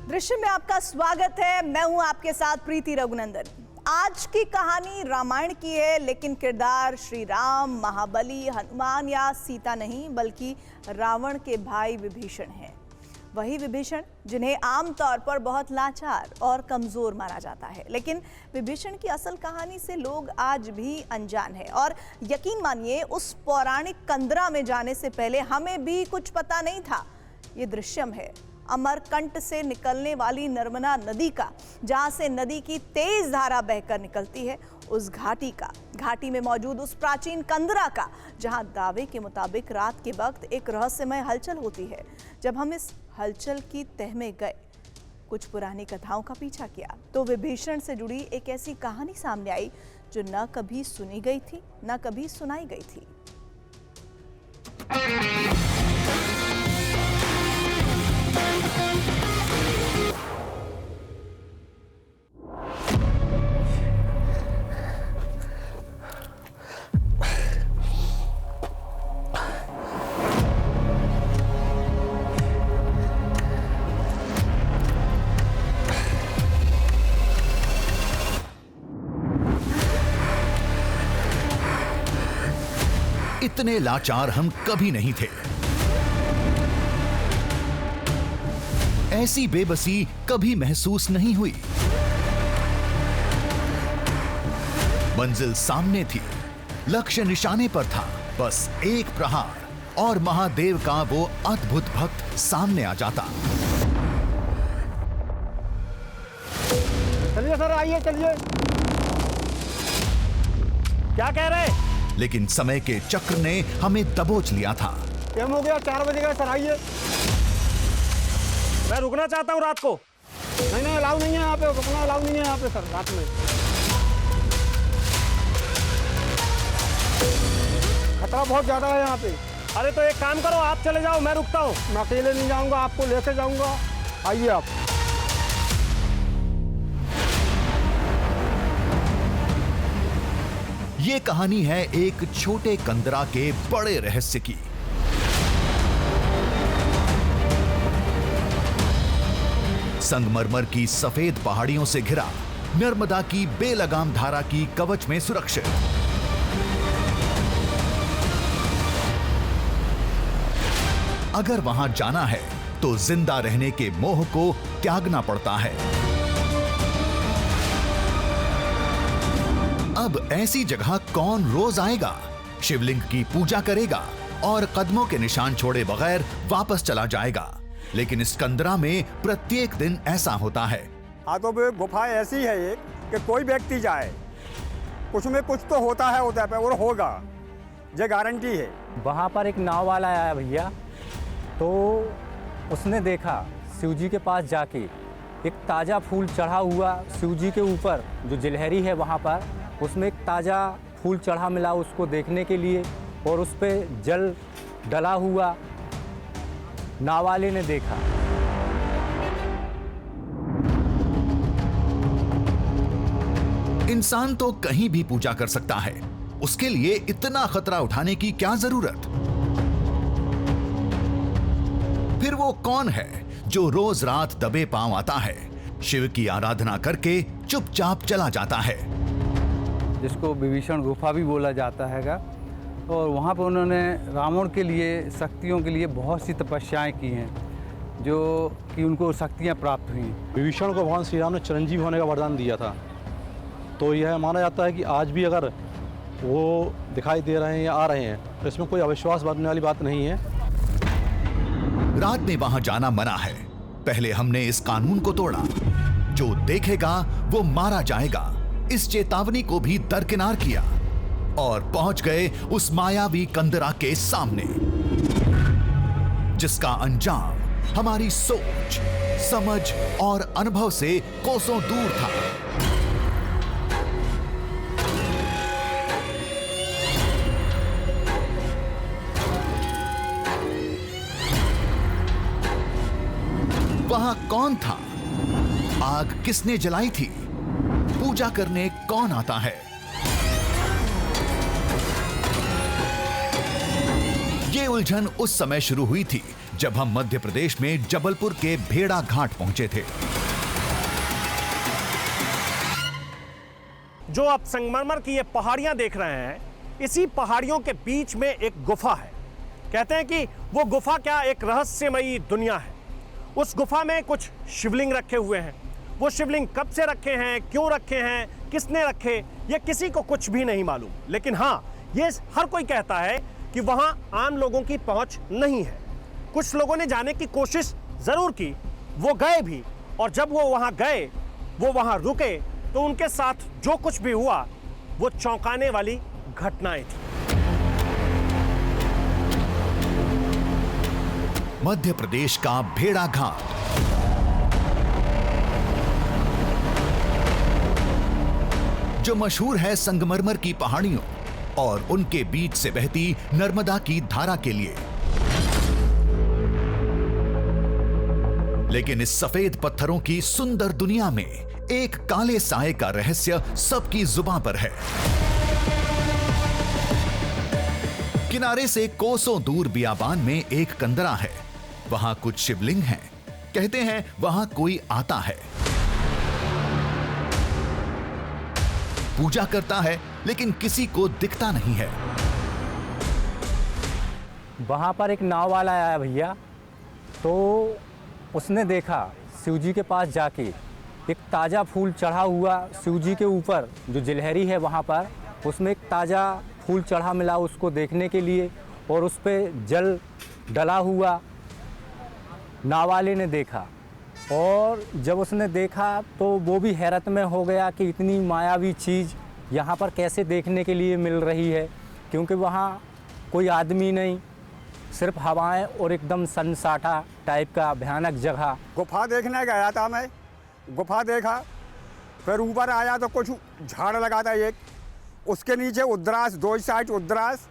दृश्य में आपका स्वागत है। मैं हूं आपके साथ प्रीति रघुनंदन। आज की कहानी रामायण की है, लेकिन किरदार श्री राम, महाबली, हनुमान या सीता नहीं, बल्कि रावण के भाई विभीषण हैं। वही विभीषण जिन्हें आमतौर पर बहुत लाचार और कमजोर माना जाता है, लेकिन विभीषण की असल कहानी से लोग आज भी अनजान हैं। और यकीन मानिए, उस पौराणिक कंदरा में जाने से पहले हमें भी कुछ पता नहीं था। ये दृश्यम है अमरकंट से निकलने वाली नर्मदा नदी का, जहां से नदी की तेज धारा बहकर निकलती है, उस घाटी का, घाटी में मौजूद उस प्राचीन कंदरा का, जहां दावे के मुताबिक रात के वक्त एक रहस्यमय हलचल होती है। जब हम इस हलचल की तह में गए, कुछ पुरानी कथाओं का पीछा किया, तो विभीषण से जुड़ी एक ऐसी कहानी सामने आई जो न कभी सुनी गई थी, न कभी सुनाई गई थी। इतने लाचार हम कभी नहीं थे। ऐसी बेबसी कभी महसूस नहीं हुई। मंजिल सामने थी, लक्ष्य निशाने पर था, बस एक प्रहार और महादेव का वो अद्भुत भक्त सामने आ जाता। चलिए सर, आइए, चलिए। क्या कह रहे? लेकिन समय के चक्र ने हमें दबोच लिया था। टाइम हो गया, 4 बजे का। सर आइए। मैं रुकना चाहता हूँ रात को। नहीं, अलाउ नहीं है यहाँ पे, रुकना अलाउ नहीं है यहाँ पे सर, रात में। खतरा बहुत ज्यादा है यहाँ पे। अरे तो एक काम करो, आप चले जाओ, मैं रुकता हूँ। मैं अकेले नहीं जाऊँगा, आपको लेके जाऊँगा। आइए आप। ये कहानी है एक छोटे कंदरा के बड़े रहस्य की। संगमरमर की सफेद पहाड़ियों से घिरा, नर्मदा की बेलगाम धारा की कवच में सुरक्षित। अगर वहां जाना है तो जिंदा रहने के मोह को त्यागना पड़ता है। अब ऐसी जगह कौन रोज आएगा, शिवलिंग की पूजा करेगा और कदमों के निशान छोड़े बगैर वापस चला जाएगा। लेकिन इस कंदरा में प्रत्येक दिन ऐसा होता है। तो गुफा ऐसी है एक कि कोई व्यक्ति जाए, कुछ में कुछ तो होता है और होगा, ये गारंटी है। वहाँ पर एक नाव वाला आया भैया, तो उसने देखा शिवजी के पास जाके एक ताज़ा फूल चढ़ा हुआ शिवजी के ऊपर, जो जिलहरी है वहाँ पर, उसमें एक ताज़ा फूल चढ़ा मिला उसको देखने के लिए, और उस पे जल डला हुआ नाव वाले ने देखा। इंसान तो कहीं भी पूजा कर सकता है, उसके लिए इतना खतरा उठाने की क्या जरूरत? फिर वो कौन है जो रोज रात दबे पांव आता है, शिव की आराधना करके चुपचाप चला जाता है? जिसको विभीषण गुफा भी बोला जाता हैगा, और वहाँ पर उन्होंने रावण के लिए, शक्तियों के लिए बहुत सी तपस्याएं की हैं, जो कि उनको शक्तियां प्राप्त हुई। विभीषण को भगवान श्री राम ने चिरंजीव होने का वरदान दिया था, तो यह माना जाता है कि आज भी अगर वो दिखाई दे रहे हैं या आ रहे हैं, तो इसमें कोई अविश्वास बनने वाली बात नहीं है। रात में वहां जाना मना है। पहले हमने इस कानून को तोड़ा, जो देखेगा वो मारा जाएगा, इस चेतावनी को भी दरकिनार किया और पहुंच गए उस मायावी कंदरा के सामने, जिसका अंजाम हमारी सोच, समझ और अनुभव से कोसों दूर था। वहां कौन था? आग किसने जलाई थी? पूजा करने कौन आता है? ये उलझन उस समय शुरू हुई थी जब हम मध्य प्रदेश में जबलपुर के भेड़ा घाट पहुंचे थे। जो आप संगमरमर की ये पहाड़ियां देख रहे हैं, इसी पहाड़ियों के बीच में एक गुफा है। कहते हैं कि वो गुफा क्या एक रहस्यमयी दुनिया है। उस गुफा में कुछ शिवलिंग रखे हुए हैं। वो शिवलिंग कब से रखे हैं, क्यों रखे हैं, किसने रखे, ये किसी को कुछ भी नहीं मालूम। लेकिन हाँ, ये हर कोई कहता है कि वहाँ आम लोगों की पहुँच नहीं है। कुछ लोगों ने जाने की कोशिश ज़रूर की, वो गए भी, और जब वो वहाँ गए, वो वहाँ रुके, तो उनके साथ जो कुछ भी हुआ वो चौंकाने वाली घटनाएं थी। मध्य प्रदेश का भेड़ा घाट, जो मशहूर है संगमरमर की पहाड़ियों और उनके बीच से बहती नर्मदा की धारा के लिए। लेकिन इस सफेद पत्थरों की सुंदर दुनिया में एक काले साए का रहस्य सबकी जुबां पर है। किनारे से कोसों दूर बियाबान में एक कंदरा है। वहां कुछ शिवलिंग हैं। कहते हैं वहां कोई आता है, पूजा करता है, लेकिन किसी को दिखता नहीं है। वहाँ पर एक नाव वाला आया भैया, तो उसने देखा शिवजी के पास जाके एक ताज़ा फूल चढ़ा हुआ शिवजी के ऊपर, जो जिलहरी है वहाँ पर, उसमें एक ताज़ा फूल चढ़ा मिला उसको देखने के लिए, और उस पर जल डला हुआ नाव वाले ने देखा। और जब उसने देखा तो वो भी हैरत में हो गया कि इतनी मायावी चीज़ यहाँ पर कैसे देखने के लिए मिल रही है, क्योंकि वहाँ कोई आदमी नहीं, सिर्फ हवाएं और एकदम सन्नाटा टाइप का भयानक जगह। गुफा देखने गया था मैं, गुफा देखा, फिर ऊपर आया तो कुछ झाड़ लगा था एक, उसके नीचे उद्रास, दो साइड उद्रास,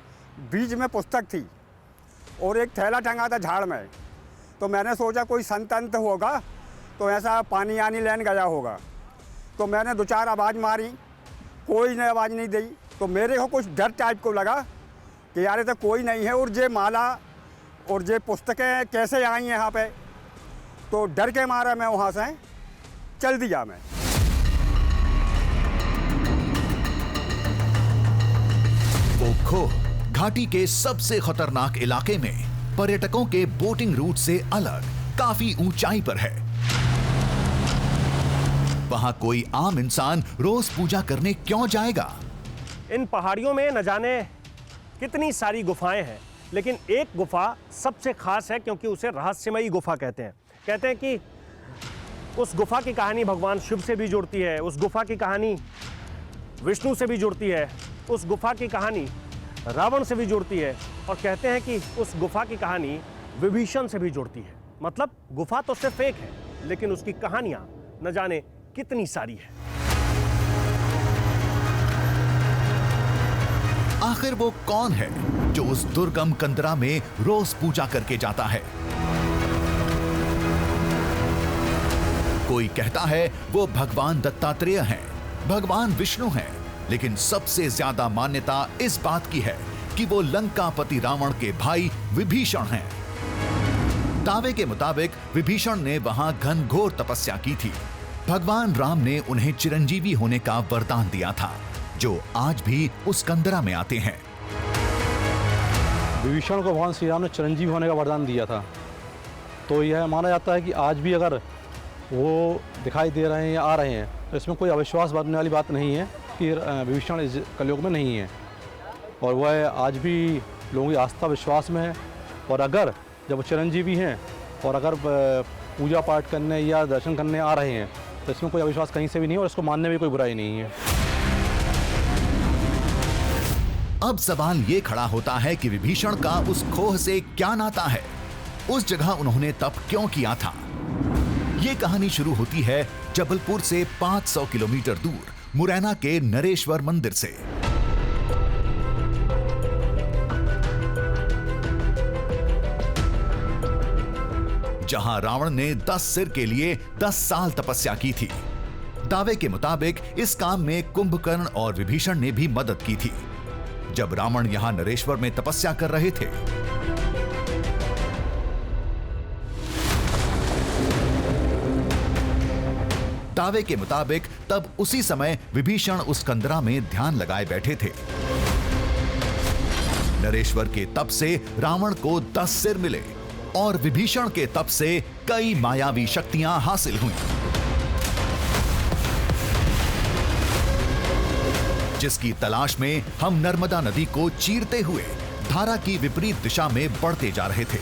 बीच में पुस्तक थी और एक थैला टंगा था झाड़ में। तो मैंने सोचा कोई संत अंत होगा, तो ऐसा पानी आनी लेने गया होगा। तो मैंने दो चार आवाज़ मारी, कोई ने आवाज़ नहीं दी। तो मेरे को कुछ डर टाइप को लगा कि यार ये तो कोई नहीं है, और ये माला और ये पुस्तकें कैसे आई यहाँ पे। तो डर के मारा मैं वहाँ से चल दिया मैं। वो खोह घाटी के सबसे खतरनाक इलाके में पर्यटकों के बोटिंग रूट से अलग काफी ऊंचाई पर है। वहां कोई आम इंसान रोज पूजा करने क्यों जाएगा? इन पहाड़ियों में न जाने कितनी सारी गुफाएं हैं, लेकिन एक गुफा सबसे खास है क्योंकि उसे रहस्यमयी गुफा कहते हैं। कहते हैं कि उस गुफा की कहानी भगवान शिव से भी जुड़ती है, उस गुफा की कहानी विष्णु से भी जुड़ती है, उस गुफा की कहानी रावण से भी जुड़ती है, और कहते हैं कि उस गुफा की कहानी विभीषण से भी जुड़ती है। मतलब गुफा तो सिर्फ एक है, लेकिन उसकी कहानियां न जाने कितनी सारी है। आखिर वो कौन है जो उस दुर्गम कंदरा में रोज पूजा करके जाता है? कोई कहता है वो भगवान दत्तात्रेय हैं, भगवान विष्णु हैं, लेकिन सबसे ज्यादा मान्यता इस बात की है कि वो लंकापति रावण के भाई विभीषण हैं। दावे के मुताबिक विभीषण ने वहां घनघोर तपस्या की थी। भगवान राम ने उन्हें चिरंजीवी होने का वरदान दिया था, जो आज भी उस कंदरा में आते हैं। विभीषण को भगवान श्री राम ने चिरंजीवी होने का वरदान दिया था। तो यह माना जाता है कि आज भी अगर वो दिखाई दे रहे हैं या आ रहे हैं, तो इसमें कोई अविश्वास बनने वाली बात नहीं है कि विभीषण इस कलयुग में नहीं है, और वह आज भी लोगों की आस्था विश्वास में है। और अगर जब वो चिरंजीवी हैं और अगर पूजा पाठ करने या दर्शन करने आ रहे हैं, तो इसमें कोई अविश्वास कहीं से भी नहीं है, और इसको मानने में कोई बुराई नहीं है। अब सवाल ये खड़ा होता है कि विभीषण का उस खोह से क्या नाता है? उस जगह उन्होंने तप क्यों किया था? ये कहानी शुरू होती है जबलपुर से 500 किलोमीटर दूर मुरैना के नरेश्वर मंदिर से। जहां रावण ने 10 सिर के लिए 10 साल तपस्या की थी। दावे के मुताबिक इस काम में कुंभकर्ण और विभीषण ने भी मदद की थी। जब रावण यहां नरेश्वर में तपस्या कर रहे थे, दावे के मुताबिक तब उसी समय विभीषण उस कंदरा में ध्यान लगाए बैठे थे। नरेश्वर के तप से रावण को 10 सिर मिले और विभीषण के तप से कई मायावी शक्तियां हासिल हुईं, जिसकी तलाश में हम नर्मदा नदी को चीरते हुए धारा की विपरीत दिशा में बढ़ते जा रहे थे।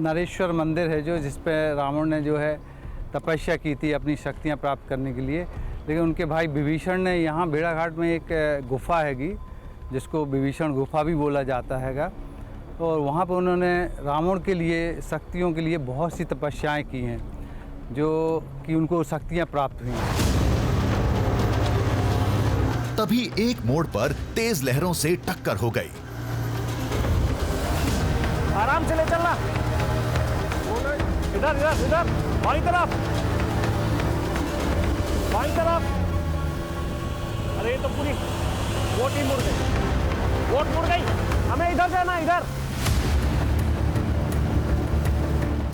नरेश्वर मंदिर है जो जिस पे रावण ने जो है तपस्या की थी अपनी शक्तियां प्राप्त करने के लिए, लेकिन उनके भाई विभीषण ने यहाँ भेड़ाघाट में एक गुफा हैगी जिसको विभीषण गुफा भी बोला जाता हैगा, और वहाँ पर उन्होंने रावण के लिए शक्तियों के लिए बहुत सी तपस्याएं की हैं जो कि उनको शक्तियां प्राप्त हुई हैं। तभी एक मोड़ पर तेज लहरों से टक्कर हो गई। आराम से ले चलना, इधर इधर इधर, बाईं तरफ बाईं तरफ। अरे ये तो पूरी बोट ही मुड़ गई, बोट मुड़ गई, हमें इधर जाना, इधर।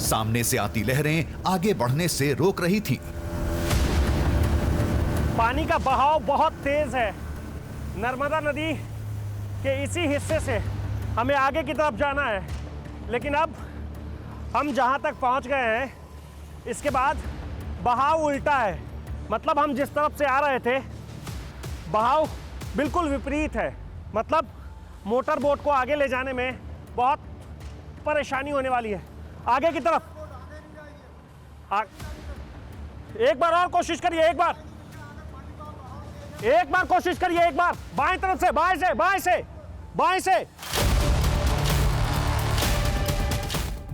सामने से आती लहरें आगे बढ़ने से रोक रही थीं। पानी का बहाव बहुत तेज है। नर्मदा नदी के इसी हिस्से से हमें आगे की तरफ जाना है, लेकिन अब हम जहां तक पहुंच गए हैं इसके बाद बहाव उल्टा है। मतलब हम जिस तरफ से आ रहे थे बहाव बिल्कुल विपरीत है। मतलब मोटर बोट को आगे ले जाने में बहुत परेशानी होने वाली है। आगे की तरफ एक बार और कोशिश करिए, एक बार कोशिश करिए, एक बार बाएं तरफ से, बाएं से, बाएं से, बाएं से।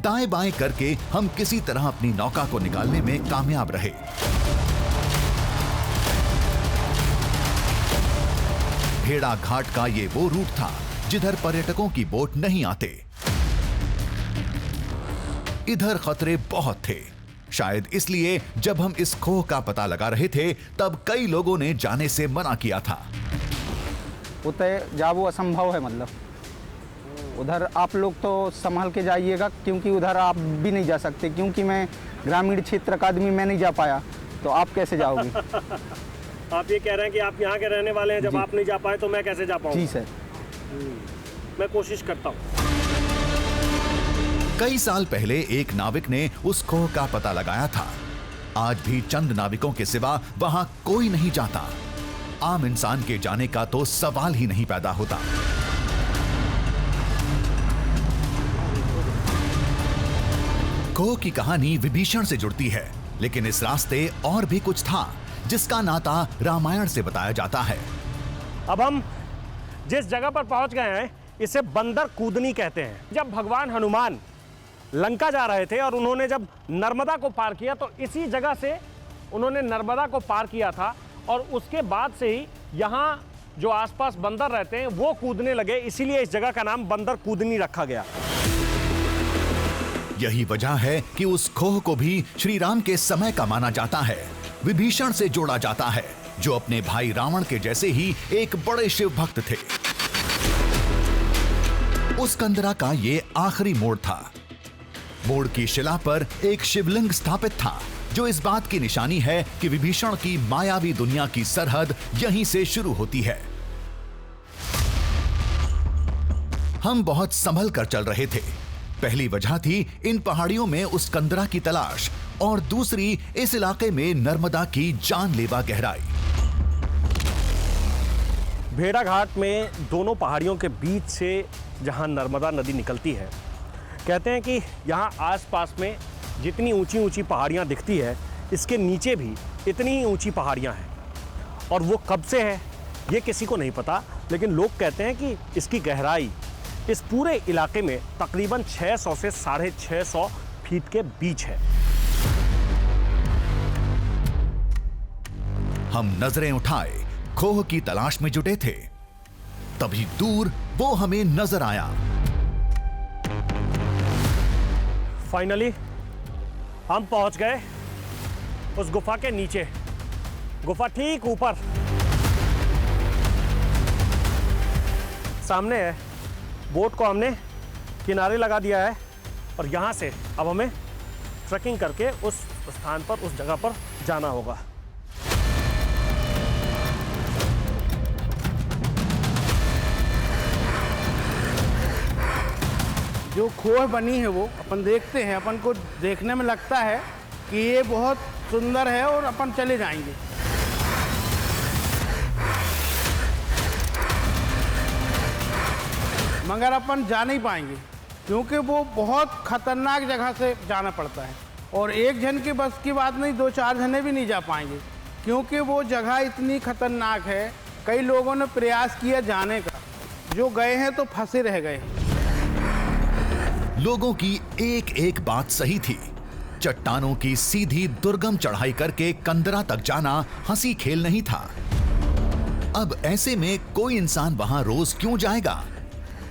दाएं बाएं करके हम किसी तरह अपनी नौका को निकालने में कामयाब रहे। भेड़ा घाट का ये वो रूट था जिधर पर्यटकों की बोट नहीं आते। इधर खतरे बहुत थे, शायद इसलिए जब हम इस खोह का पता लगा रहे थे तब कई लोगों ने जाने से मना किया था। उतर जाबो असंभव है, मतलब उधर आप लोग तो संभल के जाइएगा, क्योंकि उधर आप भी नहीं जा सकते, क्योंकि मैं ग्रामीण क्षेत्र का आदमी, मैं नहीं जा पाया, तो आप कैसे जाओगे? आप ये कह रहे हैं कि आप यहाँ के रहने वाले हैं, जब आप नहीं जा पाए तो मैं कैसे जा पाऊँ? जी सर। मैं कोशिश करता हूँ। कई साल पहले एक नाविक ने उस खोह का पता लगाया था। आज भी चंद नाविकों के सिवा वहां कोई नहीं जाता। आम इंसान के जाने का तो सवाल ही नहीं पैदा होता। खोह की कहानी विभीषण से जुड़ती है, लेकिन इस रास्ते और भी कुछ था जिसका नाता रामायण से बताया जाता है। अब हम जिस जगह पर पहुंच गए हैं इसे बंदर कूदनी कहते हैं। जब भगवान हनुमान लंका जा रहे थे और उन्होंने जब नर्मदा को पार किया तो इसी जगह से उन्होंने नर्मदा को पार किया था, और उसके बाद से ही यहाँ जो आसपास बंदर रहते हैं वो कूदने लगे, इसीलिए इस जगह का नाम बंदर कूदनी रखा गया। यही वजह है कि उस खोह को भी श्री राम के समय का माना जाता है। विभीषण से जोड़ा जाता है, जो अपने भाई रावण के जैसे ही एक बड़े शिव भक्त थे। उस कंदरा का ये आखिरी मोड़ था। मोड़ की शिला पर एक शिवलिंग स्थापित था, जो इस बात की निशानी है कि विभीषण की मायावी दुनिया की सरहद यहीं से शुरू होती है। हम बहुत संभल कर चल रहे थे। पहली वजह थी इन पहाड़ियों में उस कंदरा की तलाश, और दूसरी इस इलाके में नर्मदा की जानलेवा गहराई। भेड़ाघाट में दोनों पहाड़ियों के बीच से जहां नर्मदा नदी निकलती है, कहते हैं कि यहाँ आसपास में जितनी ऊंची ऊंची पहाड़ियाँ दिखती है, इसके नीचे भी इतनी ऊंची पहाड़ियाँ हैं, और वो कब से है ये किसी को नहीं पता, लेकिन लोग कहते हैं कि इसकी गहराई इस पूरे इलाके में तकरीबन 600 से 650 फीट के बीच है। हम नजरें उठाए खोह की तलाश में जुटे थे, तभी दूर वो हमें नजर आया। फाइनली हम पहुंच गए उस गुफा के नीचे। गुफा ठीक ऊपर सामने है। बोट को हमने किनारे लगा दिया है और यहाँ से अब हमें ट्रैकिंग करके उस उस स्थान पर, उस जगह पर जाना होगा। जो खोह बनी है वो अपन देखते हैं, अपन को देखने में लगता है कि ये बहुत सुंदर है और अपन चले जाएंगे। मगर अपन जा नहीं पाएंगे क्योंकि वो बहुत खतरनाक जगह से जाना पड़ता है और एक जन की बस की बात नहीं, 2-4 जने भी नहीं जा पाएंगे क्योंकि वो जगह इतनी खतरनाक है। कई लोगों ने प्रयास किया जाने का, जो गए हैं तो फंसे रह गए। लोगों की एक एक बात सही थी। चट्टानों की सीधी दुर्गम चढ़ाई करके कंदरा तक जाना हंसी खेल नहीं था। अब ऐसे में कोई इंसान वहां रोज क्यों जाएगा?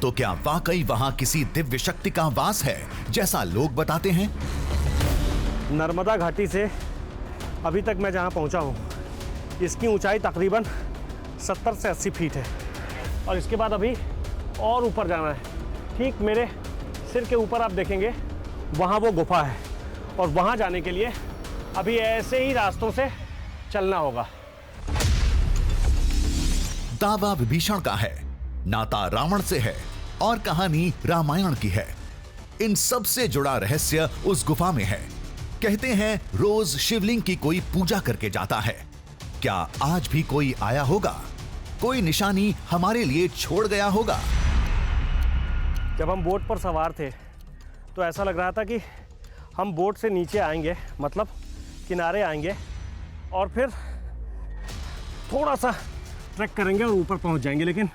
तो क्या वाकई वहां किसी दिव्य शक्ति का वास है जैसा लोग बताते हैं? नर्मदा घाटी से अभी तक मैं जहां पहुंचा हूं, इसकी ऊंचाई तकरीबन 70 से 80 फीट है और इसके बाद अभी और ऊपर जाना है। ठीक मेरे सिर के ऊपर आप देखेंगे वहाँ वो गुफा है और वहाँ जाने के लिए अभी ऐसे ही रास्तों से चलना होगा। दावा विभीषण का है, नाता रावण से है और कहानी रामायण की है। इन सब से जुड़ा रहस्य उस गुफा में है। कहते हैं रोज शिवलिंग की कोई पूजा करके जाता है। क्या आज भी कोई आया होगा? कोई निशानी हमारे लिए छोड़ गया होगा? जब हम बोट पर सवार थे तो ऐसा लग रहा था कि हम बोट से नीचे आएंगे, मतलब किनारे आएंगे और फिर थोड़ा सा ट्रैक करेंगे और ऊपर पहुंच जाएंगे, लेकिन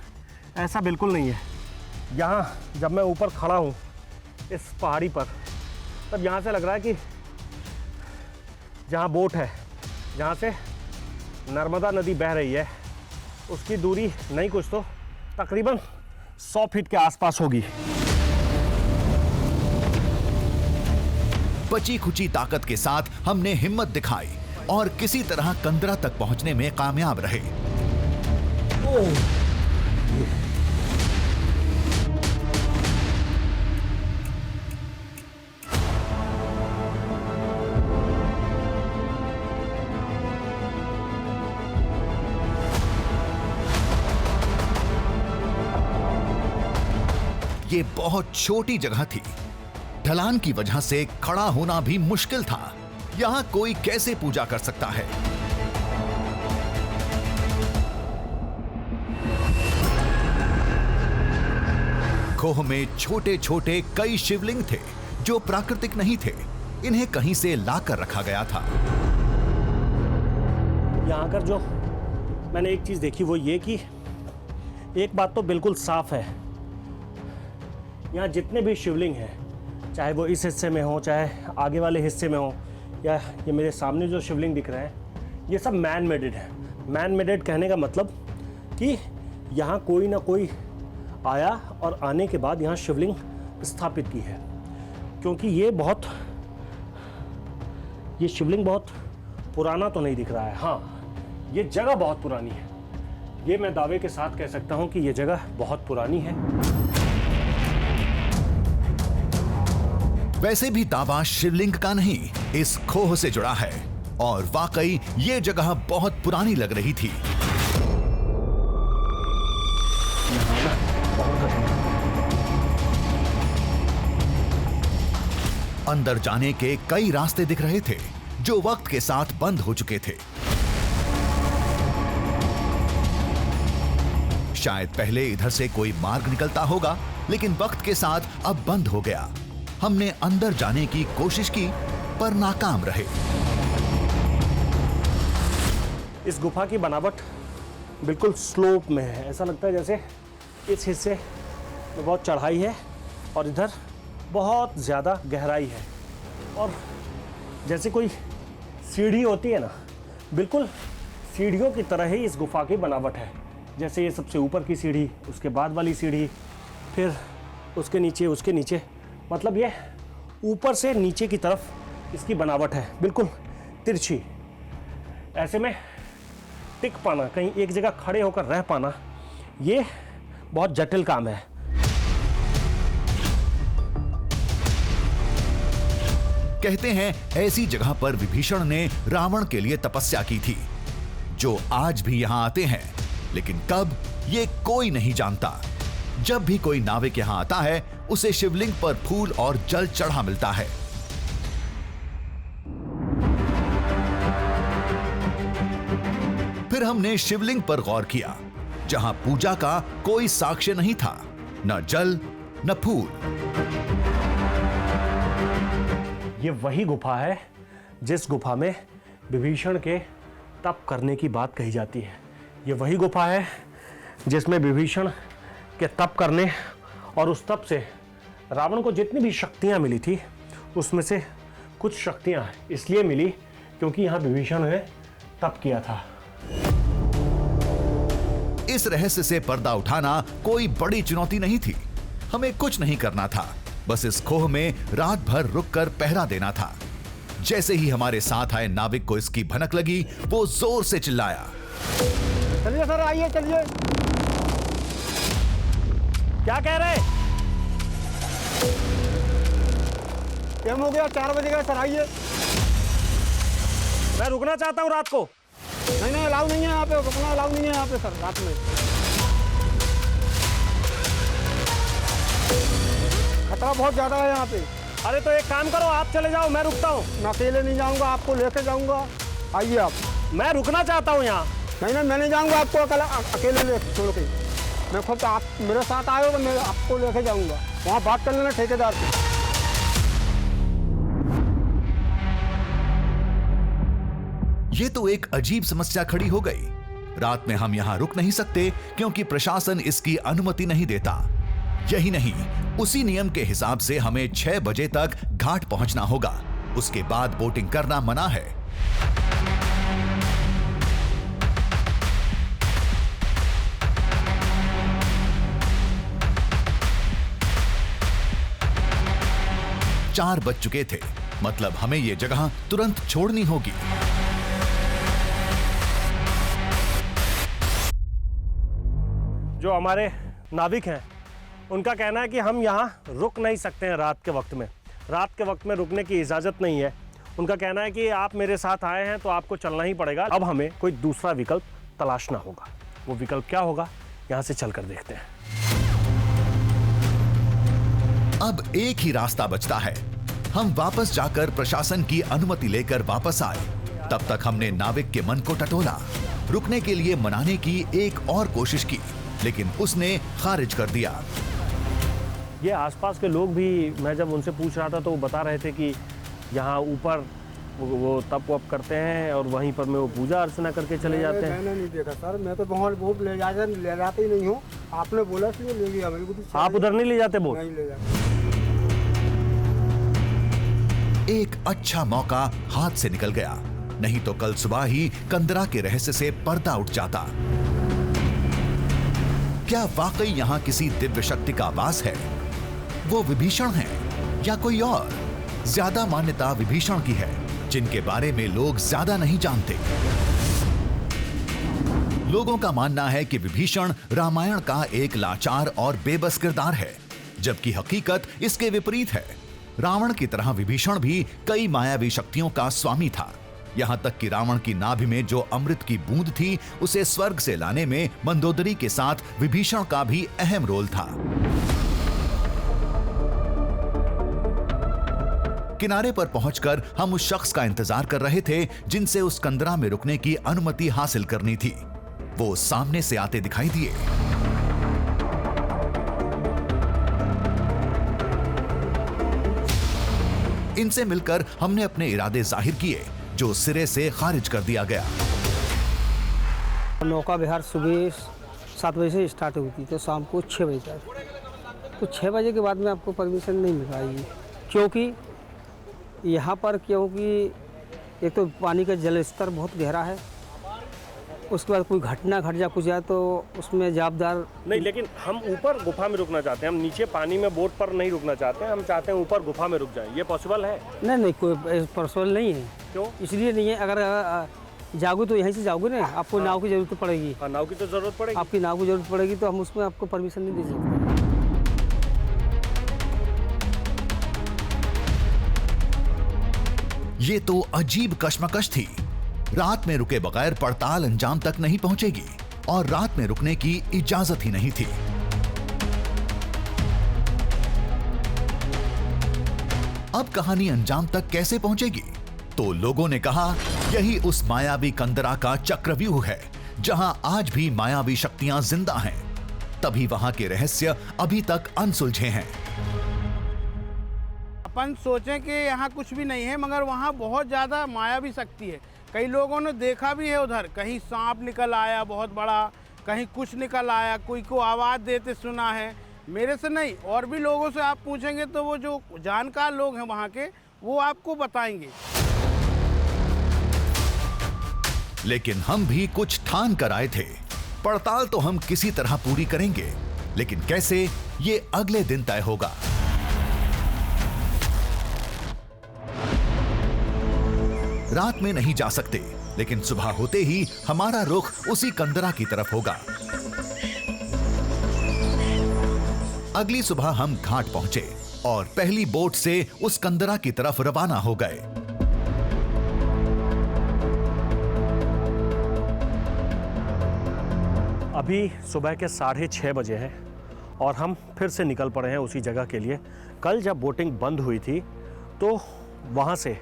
ऐसा बिल्कुल नहीं है। यहाँ जब मैं ऊपर खड़ा हूँ इस पहाड़ी पर, तब यहाँ से लग रहा है कि जहाँ बोट है, जहाँ से नर्मदा नदी बह रही है, उसकी दूरी नहीं कुछ तो तकरीबन 100 फीट के आसपास होगी। बची खुची ताकत के साथ हमने हिम्मत दिखाई और किसी तरह कंदरा तक पहुंचने में कामयाब रहे। ये बहुत छोटी जगह थी। ढलान की वजह से खड़ा होना भी मुश्किल था। यहां कोई कैसे पूजा कर सकता है? खोह में छोटे छोटे कई शिवलिंग थे जो प्राकृतिक नहीं थे। इन्हें कहीं से लाकर रखा गया था। यहाँ कर जो मैंने एक चीज देखी वो ये कि एक बात तो बिल्कुल साफ है, यहाँ जितने भी शिवलिंग हैं, चाहे वो इस हिस्से में हो, चाहे आगे वाले हिस्से में हो, या ये मेरे सामने जो शिवलिंग दिख रहे हैं, ये सब मैन मेडेड है। मैन मेडेड कहने का मतलब कि यहाँ कोई ना कोई आया और आने के बाद यहाँ शिवलिंग स्थापित की है, क्योंकि ये शिवलिंग बहुत पुराना तो नहीं दिख रहा है। हाँ, ये जगह बहुत पुरानी है। ये मैं दावे के साथ कह सकता हूँ कि ये जगह बहुत पुरानी है। वैसे भी दावा शिवलिंग का नहीं, इस खोह से जुड़ा है और वाकई ये जगह बहुत पुरानी लग रही थी। अंदर जाने के कई रास्ते दिख रहे थे जो वक्त के साथ बंद हो चुके थे। शायद पहले इधर से कोई मार्ग निकलता होगा, लेकिन वक्त के साथ अब बंद हो गया। हमने अंदर जाने की कोशिश की पर नाकाम रहे। इस गुफा की बनावट बिल्कुल स्लोप में है। ऐसा लगता है जैसे इस हिस्से में बहुत चढ़ाई है और इधर बहुत ज़्यादा गहराई है, और जैसे कोई सीढ़ी होती है ना, बिल्कुल सीढ़ियों की तरह ही इस गुफा की बनावट है। जैसे ये सबसे ऊपर की सीढ़ी, उसके बाद वाली सीढ़ी, फिर उसके नीचे, मतलब ये ऊपर से नीचे की तरफ इसकी बनावट है, बिल्कुल तिरछी। ऐसे में टिक पाना, कहीं एक जगह खड़े होकर रह पाना, ये बहुत जटिल काम है। कहते हैं ऐसी जगह पर विभीषण ने रावण के लिए तपस्या की थी, जो आज भी यहां आते हैं, लेकिन कब ये कोई नहीं जानता। जब भी कोई नाविक यहां आता है उसे शिवलिंग पर फूल और जल चढ़ा मिलता है। फिर हमने शिवलिंग पर गौर किया, जहां पूजा का कोई साक्ष्य नहीं था, न जल न फूल। ये वही गुफा है जिस गुफा में विभीषण के तप करने की बात कही जाती है। ये वही गुफा है जिसमें विभीषण के तप करने और उस तप से रावण को जितनी भी शक्तियां मिली थी, उसमें से कुछ शक्तियां इसलिए मिली क्योंकि यहां विभीषण ने तप किया था। इस रहस्य से पर्दा उठाना कोई बड़ी चुनौती नहीं थी। हमें कुछ नहीं करना था, बस इस खोह में रात भर रुककर पहरा देना था। जैसे ही हमारे साथ आए नाविक को इसकी भनक लगी, वो जोर से चिल्लाया, चलिए सर, आइए चलिए। क्या कह रहे? टाइम हो गया, 4 बजे का, सर आइए। मैं रुकना चाहता हूं रात को। नहीं, अलाउ नहीं है यहाँ पे, रुकना अलाउ नहीं है यहाँ पे सर, रात में खतरा बहुत ज्यादा है यहाँ पे। अरे तो एक काम करो, आप चले जाओ, मैं रुकता हूँ। मैं अकेले नहीं जाऊँगा, आपको लेके जाऊँगा। आइए आप। मैं रुकना चाहता हूँ यहाँ। नहीं, मैं नहीं जाऊँगा, आपको अकेले ले छोड़ के। मैं खुद, आप मेरे साथ आए हो तो मैं आपको लेके जाऊँगा। वहाँ बात कर लेना ठेकेदार से। ये तो एक अजीब समस्या खड़ी हो गई। रात में हम यहाँ रुक नहीं सकते क्योंकि प्रशासन इसकी अनुमति नहीं देता। यही नहीं, उसी नियम के हिसाब से हमें 6 बजे तक घाट पहुंचना होगा। उसके बाद बोटिंग करना मना है। चार बज चुके थे, मतलब हमें यह जगह तुरंत छोड़नी होगी। जो हमारे नाविक हैं, उनका कहना है कि हम यहाँ रुक नहीं सकते हैं रात के वक्त में। रात के वक्त में रुकने की इजाज़त नहीं है। उनका कहना है कि आप मेरे साथ आए हैं तो आपको चलना ही पड़ेगा। अब हमें कोई दूसरा विकल्प तलाशना होगा। वो विकल्प क्या होगा, यहाँ से चलकर देखते हैं। अब एक ही रास्ता बचता है। हम वापस जाकर प्रशासन की अनुमति लेकर वापस आए। तब तक हमने नाविक के मन को टटोला, रुकने के लिए मनाने की एक और कोशिश की, लेकिन उसने खारिज कर दिया। ये आसपास के लोग भी, मैं जब उनसे पूछ रहा था तो वो बता रहे थे कि यहाँ ऊपर वो तप वप करते हैं और वहीं पर में वो पूजा अर्चना करके चले जाते हैं। मैंने नहीं देखा सर, मैं तो बहुत ले जाते ही नहीं हूँ। आपने बोला इसलिए ले गया मेरे को। आप उधर नहीं ले जाते बोट? नहीं ले जाते। एक अच्छा मौका हाथ से निकल गया, नहीं तो कल सुबह ही कंदरा के रहस्य से पर्दा उठ जाता। क्या वाकई यहाँ किसी दिव्य शक्ति का वास है? वो विभीषण है या कोई और? ज्यादा मान्यता विभीषण की है, जिनके बारे में लोग ज्यादा नहीं जानते। लोगों का मानना है कि विभीषण रामायण का एक लाचार और बेबस किरदार है, जबकि हकीकत इसके विपरीत है। रावण की तरह विभीषण भी कई मायावी शक्तियों का स्वामी था। यहाँ तक कि रावण की नाभि में जो अमृत की बूंद थी, उसे स्वर्ग से लाने में मंदोदरी के साथ विभीषण का भी अहम रोल था। किनारे पर पहुंचकर हम उस शख्स का इंतजार कर रहे थे जिनसे उस कंदरा में रुकने की अनुमति हासिल करनी थी। वो सामने से आते दिखाई दिए। इनसे मिलकर हमने अपने इरादे जाहिर किए, जो सिरे से खारिज कर दिया गया। नौका विहार सुबह 7 बजे से स्टार्ट होती है तो शाम को 6 बजे तक। तो 6 बजे के बाद में आपको परमिशन नहीं मिल पाएगी, क्योंकि यहाँ पर एक तो पानी का जल स्तर बहुत गहरा है। उसके बाद कोई घटना घट जा कुछ जाए तो उसमें जवाबदार नहीं। लेकिन हम ऊपर गुफा में रुकना चाहते हैं, हम नीचे पानी में बोट पर नहीं रुकना चाहते हैं। हम चाहते हैं ऊपर गुफा में रुक जाएं। ये पॉसिबल है? नहीं, कोई पॉसिबल नहीं है। क्यों? इसलिए नहीं है, अगर जाओगे तो यहीं से जाओगे ना, आपको नाव की जरूरत पड़ेगी। हाँ, नाव की तो जरूरत पड़ेगी। आपकी नाव की जरूरत पड़ेगी तो हम उसमें आपको परमिशन नहीं दे सकते। ये तो अजीब कश्मकश थी। रात में रुके बगैर पड़ताल अंजाम तक नहीं पहुंचेगी और रात में रुकने की इजाजत ही नहीं थी। अब कहानी अंजाम तक कैसे पहुंचेगी? तो लोगों ने कहा यही उस मायावी कंदरा का चक्रव्यूह है, जहां आज भी मायावी शक्तियां जिंदा हैं। तभी वहां के रहस्य अभी तक अनसुलझे हैं। अपन सोचें कि यहाँ कुछ भी नहीं है, मगर वहाँ बहुत ज़्यादा मायावी शक्ति है। कई लोगों ने देखा भी है, उधर कहीं सांप निकल आया बहुत बड़ा, कहीं कुछ निकल आया, कोई को आवाज़ देते सुना है। मेरे से नहीं, और भी लोगों से आप पूछेंगे तो वो जो जानकार लोग हैं वहाँ के, वो आपको बताएंगे। लेकिन हम भी कुछ ठान कर आए थे। पड़ताल तो हम किसी तरह पूरी करेंगे, लेकिन कैसे, ये अगले दिन तय होगा। रात में नहीं जा सकते, लेकिन सुबह होते ही हमारा रुख उसी कंदरा की तरफ होगा। अगली सुबह हम घाट पहुंचे और पहली बोट से उस कंदरा की तरफ रवाना हो गए। अभी सुबह के 6:30 बजे हैं और हम फिर से निकल पड़े हैं उसी जगह के लिए। कल जब बोटिंग बंद हुई थी तो वहाँ से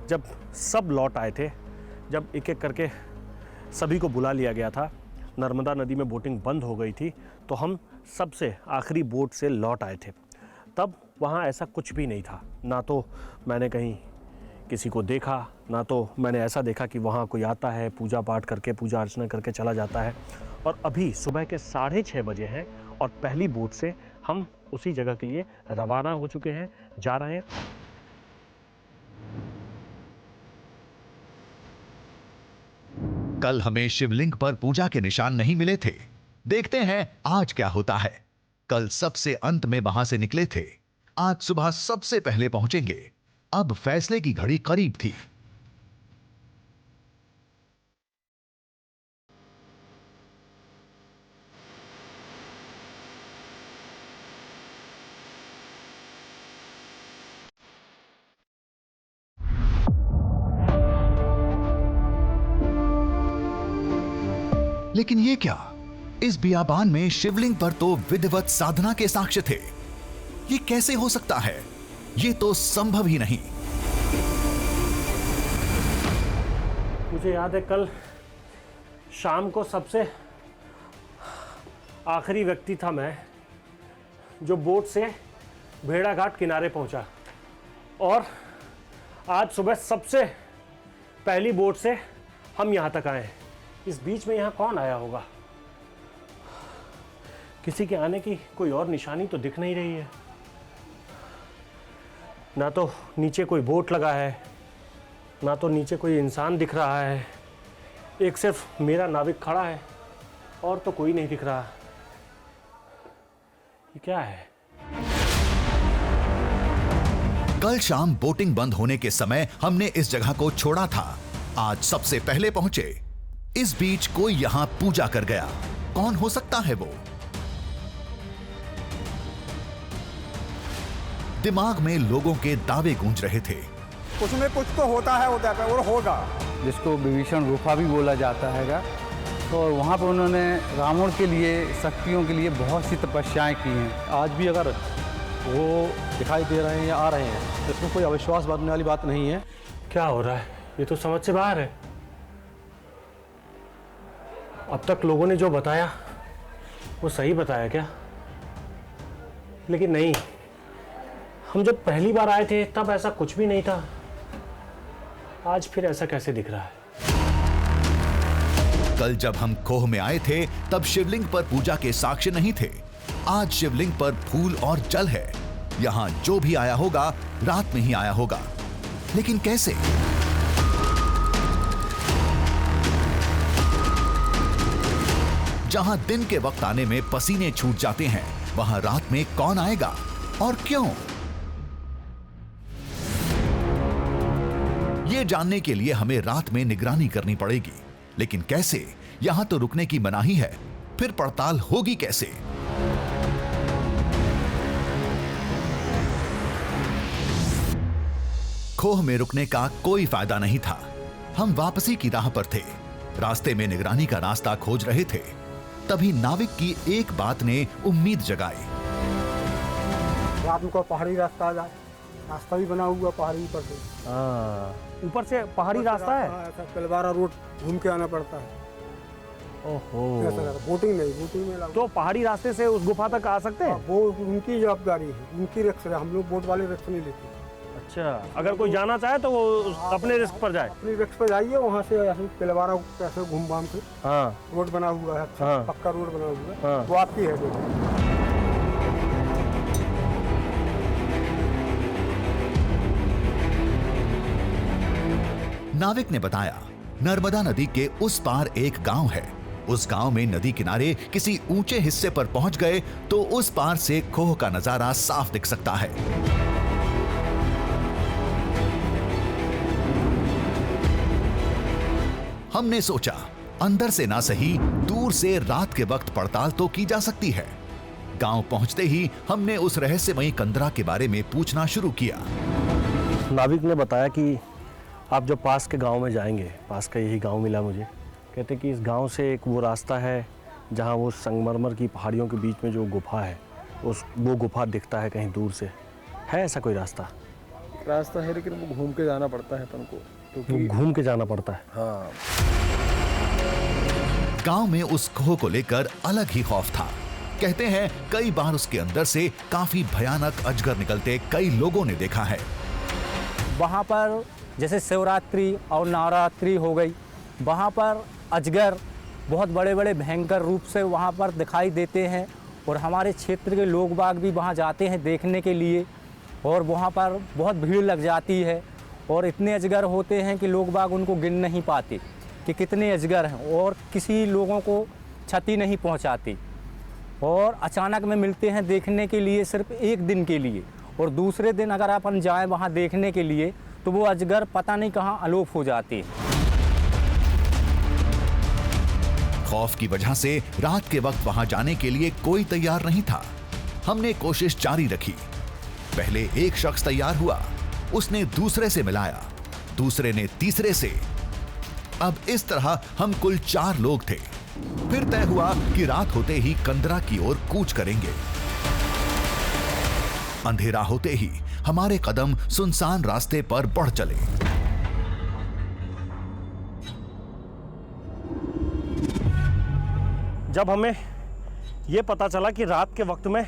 जब सब लौट आए थे, जब एक एक करके सभी को बुला लिया गया था, नर्मदा नदी में बोटिंग बंद हो गई थी, तो हम सबसे आखिरी बोट से लौट आए थे। तब वहाँ ऐसा कुछ भी नहीं था, ना तो मैंने कहीं किसी को देखा, ना तो मैंने ऐसा देखा कि वहाँ कोई आता है पूजा पाठ करके, पूजा अर्चना करके चला जाता है। और अभी सुबह के 6:30 बजे हैं और पहली बोट से हम उसी जगह के लिए रवाना हो चुके हैं, जा रहे हैं। कल हमें शिवलिंग पर पूजा के निशान नहीं मिले थे। देखते हैं आज क्या होता है। कल सबसे अंत में वहां से निकले थे, आज सुबह सबसे पहले पहुंचेंगे। अब फैसले की घड़ी करीब थी। लेकिन ये क्या? इस बियाबान में शिवलिंग पर तो विधिवत साधना के साक्ष्य थे। ये कैसे हो सकता है? ये तो संभव ही नहीं। मुझे याद है कल शाम को सबसे आखिरी व्यक्ति था मैं जो बोट से भेड़ाघाट किनारे पहुंचा, और आज सुबह सबसे पहली बोट से हम यहां तक आए हैं। इस बीच में यहाँ कौन आया होगा? किसी के आने की कोई और निशानी तो दिख नहीं रही है। ना तो नीचे कोई बोट लगा है, ना तो नीचे कोई इंसान दिख रहा है। एक सिर्फ मेरा नाविक खड़ा है और तो कोई नहीं दिख रहा। ये क्या है? कल शाम बोटिंग बंद होने के समय हमने इस जगह को छोड़ा था। आज सबसे पहले पहुंचे। इस बीच कोई यहां पूजा कर गया। कौन हो सकता है वो? दिमाग में लोगों के दावे गूंज रहे थे। कुछ में कुछ तो होता है उधर पे और होगा। जिसको विभीषण गुफा भी बोला जाता हैगा। तो वहाँ पर उन्होंने रावण के लिए, शक्तियों के लिए बहुत सी तपस्याएं की हैं। आज भी अगर वो दिखाई दे रहे हैं या आ रहे हैं तो इसमें कोई अविश्वास बनने वाली बात नहीं है। क्या हो रहा है? ये तो समझ से बाहर है। अब तक लोगों ने जो बताया वो सही बताया क्या? लेकिन नहीं, हम जब पहली बार आए थे तब ऐसा कुछ भी नहीं था। आज फिर ऐसा कैसे दिख रहा है? कल जब हम खोह में आए थे तब शिवलिंग पर पूजा के साक्ष्य नहीं थे। आज शिवलिंग पर फूल और जल है। यहां जो भी आया होगा रात में ही आया होगा, लेकिन कैसे? जहां दिन के वक्त आने में पसीने छूट जाते हैं, वहां रात में कौन आएगा और क्यों? ये जानने के लिए हमें रात में निगरानी करनी पड़ेगी, लेकिन कैसे? यहां तो रुकने की मनाही है, फिर पड़ताल होगी कैसे? खोह में रुकने का कोई फायदा नहीं था। हम वापसी की राह पर थे। रास्ते में निगरानी का रास्ता खोज रहे थे। तभी नाविक की एक बात ने उम्मीद जगाई। रात में कोई पहाड़ी रास्ता आ जाए, रास्ता भी बना हुआ पहाड़ी ऊपर से। ऊपर से पहाड़ी रास्ता है। ऐसा कलवारा रोड घूम के आना पड़ता है। ओहो, बोटिंग नहीं, बोटिंग में तो पहाड़ी रास्ते से उस गुफा तक आ सकते हैं? वो उनकी जवाबदारी है, उनकी रिस्क है। हम लोग बोट वाले रिस्क नहीं लेते। अच्छा, अगर कोई जाना चाहे तो वो अपने रिस्क पर जाए? अपनी रिस्क पर जाइए, वहाँ से ऐसे कलवारा ऐसे घूम घाम के रोड बना हुआ है, अच्छा पक्का रोड बना हुआ है, वो आपकी है। नाविक ने बताया, नर्मदा नदी के उस पार एक गांव है। उस गांव में नदी किनारे किसी ऊंचे हिस्से पर पहुंच गए तो उस पार से खोह का नजारा साफ दिख सकता है। हमने सोचा, अंदर से ना सही दूर से रात के वक्त पड़ताल तो की जा सकती है। गांव पहुंचते ही हमने उस रहस्यमयी कंदरा के बारे में पूछना शुरू किया। नाविक ने बताया कि आप जब पास के गांव में जाएंगे, पास का यही गांव मिला मुझे, कहते कि इस गांव से एक वो रास्ता है जहां वो संगमरमर की पहाड़ियों के बीच में जो गुफा है, वो गुफा दिखता है कहीं दूर से। है ऐसा कोई रास्ता? रास्ता है, लेकिन वो घूम के जाना पड़ता है अपन को, क्योंकि घूम के जाना पड़ता है। हाँ। गांव में उस खोह को लेकर अलग ही खौफ था। कहते हैं कई बार उसके अंदर से काफी भयानक अजगर निकलते कई लोगों ने देखा है। वहाँ पर जैसे शिवरात्रि और नवरात्रि हो गई, वहाँ पर अजगर बहुत बड़े बड़े भयंकर रूप से वहाँ पर दिखाई देते हैं और हमारे क्षेत्र के लोग बाग भी वहाँ जाते हैं देखने के लिए और वहाँ पर बहुत भीड़ लग जाती है और इतने अजगर होते हैं कि लोग बाग उनको गिन नहीं पाते कि कितने अजगर हैं और किसी लोगों को क्षति नहीं पहुँचाती और अचानक में मिलते हैं देखने के लिए सिर्फ एक दिन के लिए और दूसरे दिन अगर अपन जाएं वहाँ देखने के लिए तो वो अजगर पता नहीं कहाँ अलोप हो जाते हैं। खौफ की वजह से रात के वक्त वहां जाने के लिए कोई तैयार नहीं था। हमने कोशिश जारी रखी। पहले एक शख्स तैयार हुआ, उसने दूसरे से मिलाया, दूसरे ने तीसरे से। अब इस तरह हम कुल 4 लोग थे। फिर तय हुआ कि रात होते ही कंदरा की ओर कूच करेंगे। अंधेरा होते ही हमारे कदम सुनसान रास्ते पर बढ़ चले। जब हमें ये पता चला कि रात के वक्त में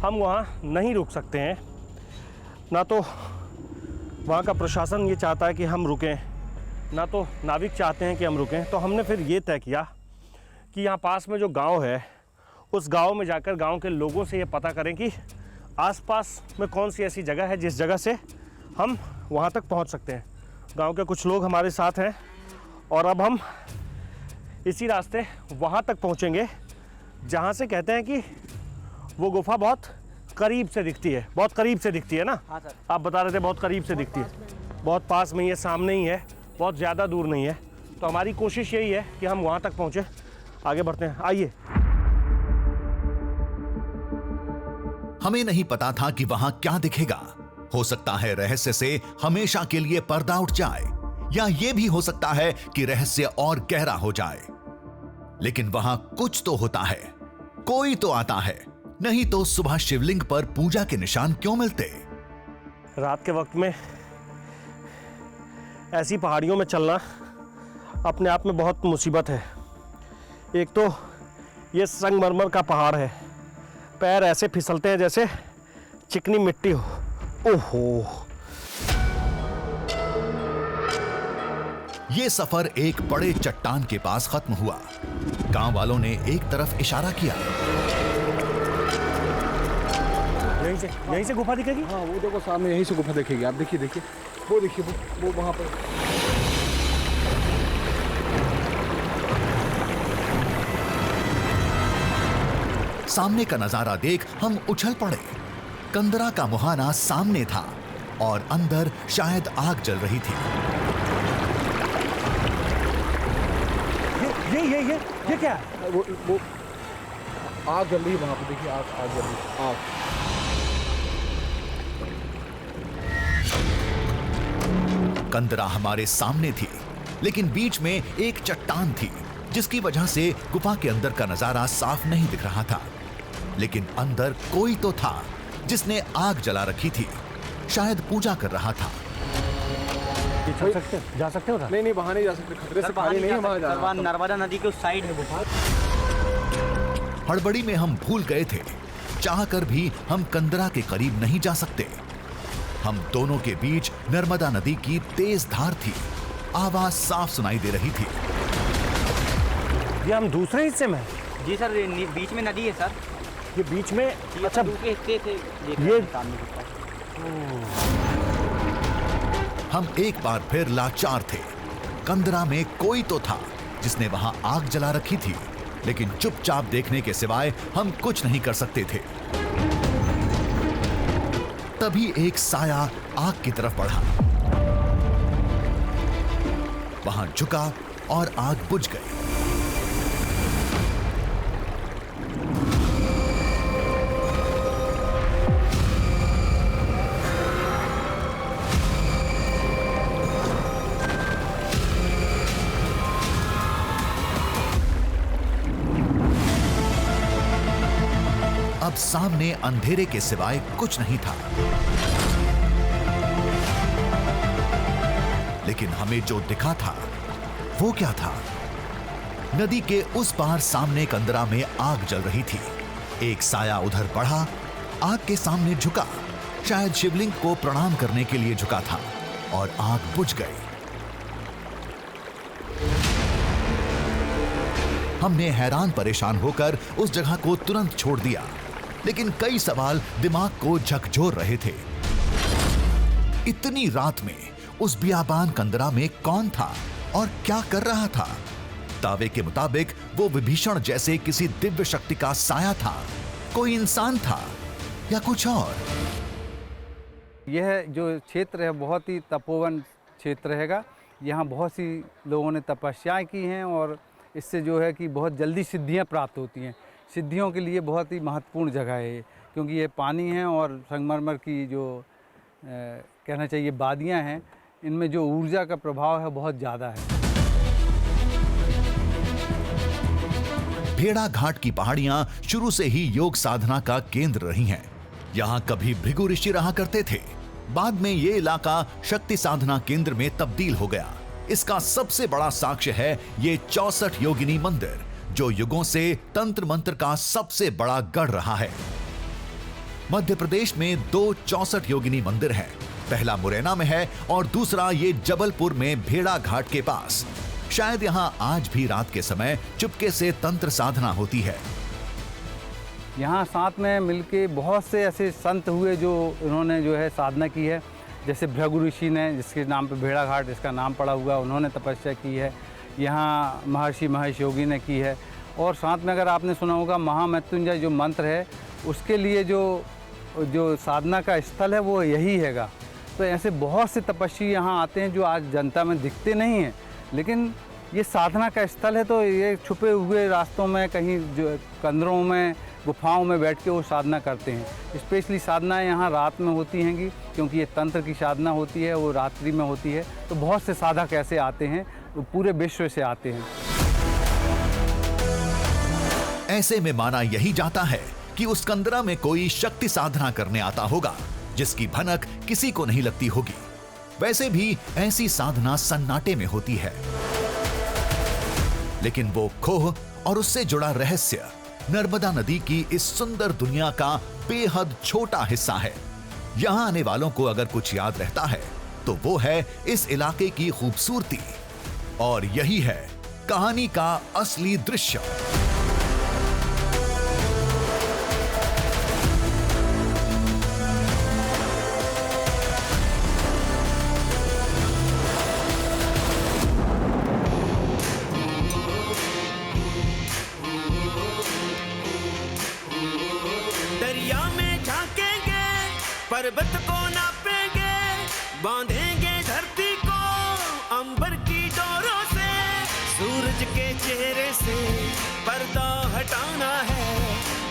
हम वहाँ नहीं रुक सकते हैं, ना तो वहाँ का प्रशासन ये चाहता है कि हम रुकें, ना तो नाविक चाहते हैं कि हम रुकें, तो हमने फिर ये तय किया कि यहाँ पास में जो गांव है उस गांव में जाकर गांव के लोगों से ये पता करें कि आसपास में कौन सी ऐसी जगह है जिस जगह से हम वहाँ तक पहुँच सकते हैं। गांव के कुछ लोग हमारे साथ हैं और अब हम इसी रास्ते वहाँ तक पहुँचेंगे जहाँ से कहते हैं कि वो गुफा बहुत करीब से दिखती है। बहुत करीब से दिखती है ना? हाँ सर। आप बता रहे थे बहुत करीब से दिखती है। बहुत पास में ही है, सामने ही है, बहुत ज़्यादा दूर नहीं है। तो हमारी कोशिश यही है कि हम वहाँ तक पहुँचे। आगे बढ़ते हैं, आइए। हमें नहीं पता था कि वहां क्या दिखेगा। हो सकता है रहस्य से हमेशा के लिए पर्दा उठ जाए, या यह भी हो सकता है कि रहस्य और गहरा हो जाए। लेकिन वहां कुछ तो होता है, कोई तो आता है, नहीं तो सुबह शिवलिंग पर पूजा के निशान क्यों मिलते? रात के वक्त में ऐसी पहाड़ियों में चलना अपने आप में बहुत मुसीबत है। एक तो ये संगमरमर का पहाड़ है, पैर ऐसे फिसलते हैं जैसे चिकनी मिट्टी हो। ओहो। ये सफर एक बड़े चट्टान के पास खत्म हुआ। गांव वालों ने एक तरफ इशारा किया। यहीं से गुफा दिखेगी? हाँ, वो देखो सामने, यहीं से गुफा दिखेगी। आप देखिए, देखिए वो देखिए, वो वहाँ पर। सामने का नजारा देख हम उछल पड़े। कंदरा का मुहाना सामने था और अंदर शायद आग जल रही थी। ये क्या है? वो आग जल रही है वहाँ पे, देखिए आग जल रही है, आग। कंदरा हमारे सामने थी, लेकिन बीच में एक चट्टान थी, जिसकी वजह से गुफा के अंदर का नजारा साफ नहीं दिख रहा था। लेकिन अंदर कोई तो था जिसने आग जला रखी थी, शायद पूजा कर रहा था। जा सकते हो? नहीं वहाँ नहीं जा सकते, खतरे से खाली नहीं है वहाँ जाना। नर्मदा नदी के उस साइड है गुफा। हड़बड़ी में हम भूल गए थे, चाहकर भी हम कंदरा के करीब नहीं जा सकते। हम दोनों के बीच नर्मदा नदी की तेज धार थी, आवाज साफ सुनाई दे रही थी। ये हम दूसरे हिस्से में? जी सर, बीच में नदी है सर। ये बीच में? अच्छा, ये हम एक बार फिर लाचार थे। कंदरा में कोई तो था जिसने वहां आग जला रखी थी, लेकिन चुपचाप देखने के सिवाय हम कुछ नहीं कर सकते थे। तभी एक साया आग की तरफ बढ़ा, वहां झुका और आग बुझ गई। अब सामने अंधेरे के सिवाय कुछ नहीं था, लेकिन हमें जो दिखा था वो क्या था? नदी के उस पार सामने कंदरा में आग जल रही थी। एक साया उधर बढ़ा, आग के सामने झुका, शायद शिवलिंग को प्रणाम करने के लिए झुका था, और आग बुझ गई। हमने हैरान परेशान होकर उस जगह को तुरंत छोड़ दिया, लेकिन कई सवाल दिमाग को झकझोर रहे थे। इतनी रात में उस बियाबान कंदरा में कौन था और क्या कर रहा था? दावे के मुताबिक वो विभीषण जैसे किसी दिव्य शक्ति का साया था, कोई इंसान था या कुछ और? यह जो क्षेत्र है बहुत ही तपोवन क्षेत्र हैगा। यहाँ बहुत सी लोगों ने तपस्याएं की हैं और इससे जो है कि बहुत जल्दी सिद्धियां प्राप्त होती हैं। सिद्धियों के लिए बहुत ही महत्वपूर्ण जगह है ये, क्योंकि ये पानी है और संगमरमर की जो कहना चाहिए वादियाँ हैं, इनमें जो ऊर्जा का प्रभाव है बहुत ज़्यादा है। भेड़ा घाट की पहाड़ियां शुरू से ही योग साधना का केंद्र रही हैं। यहाँ कभी भृगु ऋषि रहा करते थे, बाद में ये इलाका शक्ति साधना केंद्र में तब्दील हो गया। इसका सबसे बड़ा साक्ष्य है ये 64 योगिनी मंदिर, जो युगों से तंत्र मंत्र का सबसे बड़ा गढ़ रहा है। मध्य प्रदेश में 2 64 योगिनी मंदिर हैं। पहला मुरैना में है और दूसरा ये जबलपुर में भेड़ा घाट के पास। शायद यहाँ आज भी रात के समय चुपके से तंत्र साधना होती है। यहाँ साथ में मिलके बहुत से ऐसे संत हुए जो इन्होंने जो है साधना की है। जैसे भृगु ऋषि ने, जिसके नाम पे भेड़ा घाट इसका नाम पड़ा हुआ, उन्होंने तपस्या की है। यहाँ महर्षि महेश योगी ने की है। और साथ में अगर आपने सुना होगा महामृत्युंजय जो मंत्र है, उसके लिए जो साधना का स्थल है वो यही हैगा। तो ऐसे बहुत से तपस्वी यहाँ आते हैं जो आज जनता में दिखते नहीं हैं, लेकिन ये साधना का स्थल है। तो ये छुपे हुए रास्तों में, कहीं जो कंदरों में, गुफाओं में बैठ के वो साधना करते हैं। स्पेशली साधनाएं यहाँ रात में होती हैं, क्योंकि ये तंत्र की साधना होती है, वो रात्रि में होती है। तो बहुत से साधक ऐसे आते हैं, वो पूरे विश्व से आते हैं। ऐसे में माना यही जाता है कि उस कंदरा में कोई शक्ति साधना करने आता होगा, जिसकी भनक किसी को नहीं लगती होगी। वैसे भी ऐसी साधना सन्नाटे में होती है, लेकिन वो खोह और उससे जुड़ा रहस्य नर्मदा नदी की इस सुंदर दुनिया का बेहद छोटा हिस्सा है। यहां आने वालों को अगर कुछ याद रहता है तो वो है इस इलाके की खूबसूरती, और यही है कहानी का असली दृश्य। पर्वत को नापेंगे, बांधेंगे धरती को अंबर की डोरों से, सूरज के चेहरे से पर्दा हटाना है,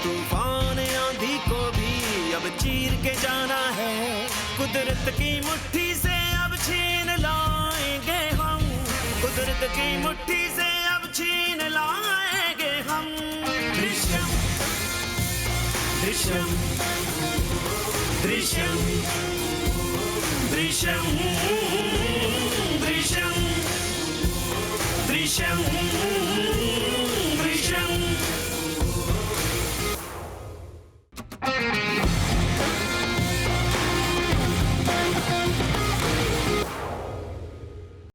तूफान आंधी को भी अब चीर के जाना है, कुदरत की मुट्ठी से अब छीन ला लाएंगे हम, कुदरत की मुट्ठी से अब छीन लाएंगे हम। दृश्यम दृश्यम दृश्यम दृश्यम दृश्यम दृश्यम